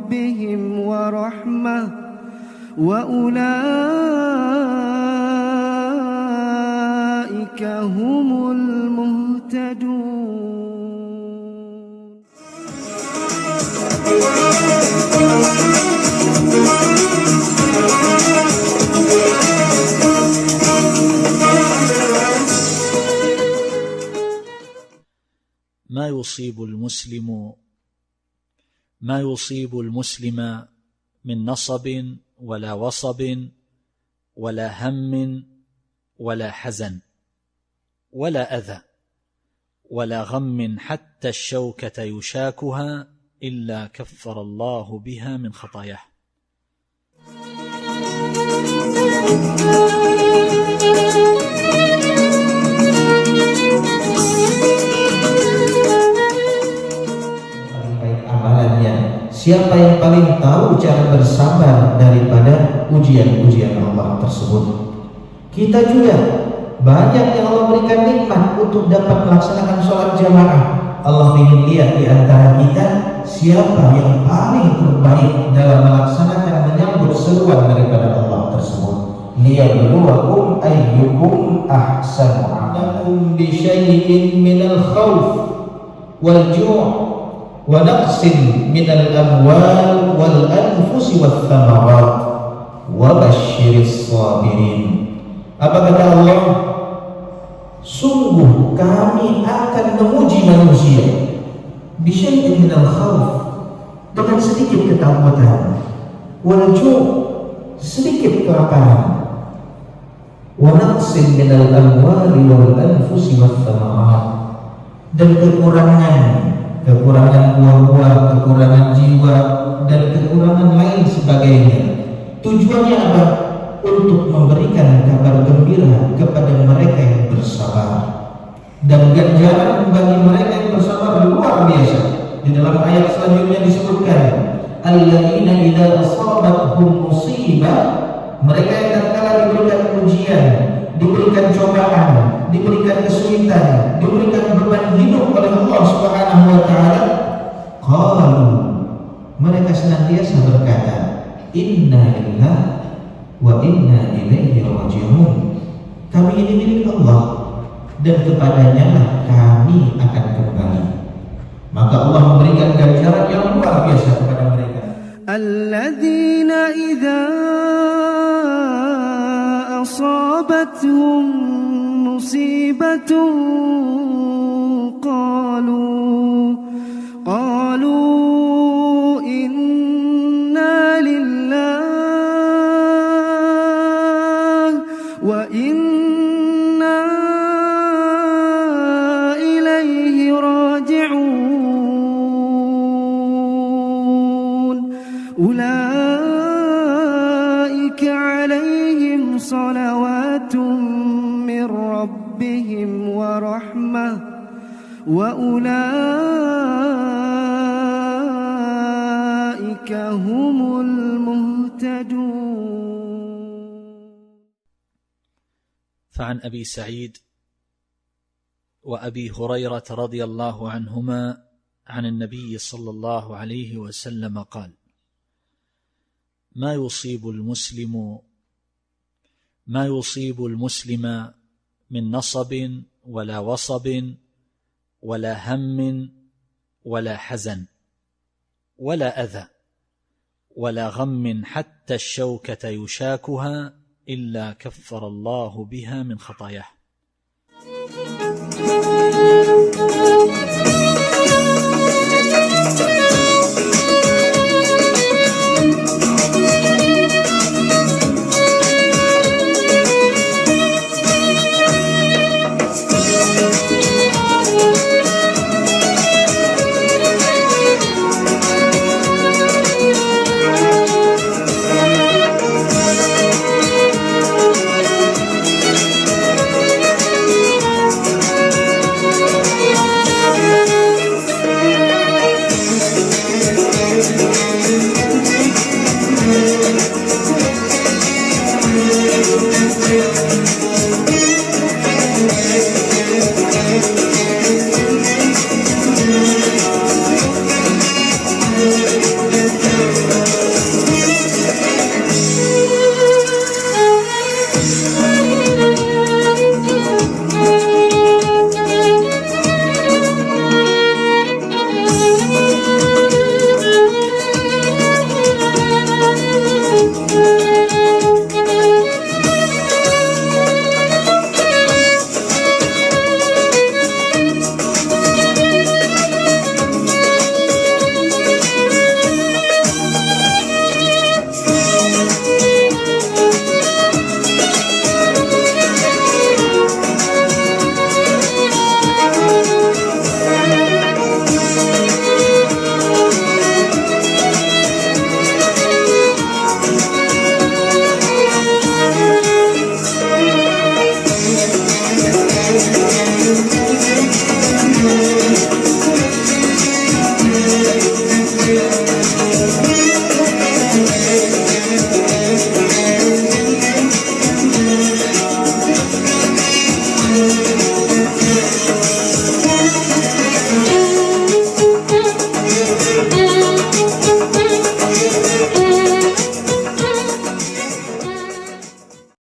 ربهم ورحمة وأولئك هم المهتدون. ما يصيب المسلم من نصب ولا وصب ولا هم ولا حزن ولا أذى ولا غم حتى الشوكة يشاكها إلا كفر الله بها من خطاياه. Siapa yang paling tahu cara bersabar daripada ujian-ujian Allah tersebut? Kita juga banyak yang Allah berikan nikmat untuk dapat melaksanakan sholat jamaah. Allah ingin lihat di antara kita siapa yang paling terbaik dalam melaksanakan menyambut seruan daripada Allah tersebut. Liyabluwakum ayyukum ahsanu amalakum bi syai'in minal khawf wal ju' wa naqsin minal amwal wal anfusi wath thamarat wa basyiris sabirin. Apa kata Allah? Sungguh kami akan menguji manusia bi syai'in minal khawf, dengan sedikit ketakutan, wal ju' sedikit kelaparan, wa naqsin minal amwal wal anfusi wath thamarat, dan kekurangan buah-buah, kekurangan jiwa, dan kekurangan lain sebagainya. Tujuannya apa? Untuk memberikan kabar gembira kepada mereka yang bersabar. Dan ganjaran bagi mereka yang bersabar luar biasa. Di dalam ayat selanjutnya disebutkan, alladzina idza asabatuhum musibah, mereka yang tatkala diberikan ujian, diberikan cobaan, diberikan kesulitan, diberikan beban hidup oleh Allah Subhanahu wa taala, qalu, mereka senantiasa berkata, inna lillahi wa inna ilaihi raji'un. Kami ini milik Allah dan kepadanya lah kami akan kembali. Maka Allah memberikan ganjaran yang luar biasa kepada mereka. Alladzina idza أصابتهم مصيبة قالوا إنا لله وإنا إليه راجعون. أولئك عليهم صلوات من ربهم ورحمة وأولئك هم المهتدون. فعن أبي سعيد وأبي هريرة رضي الله عنهما عن النبي صلى الله عليه وسلم قال: ما يصيب المسلم من نصب ولا وصب ولا هم ولا حزن ولا أذى ولا غم حتى الشوكة يشاكها إلا كفر الله بها من خطاياه.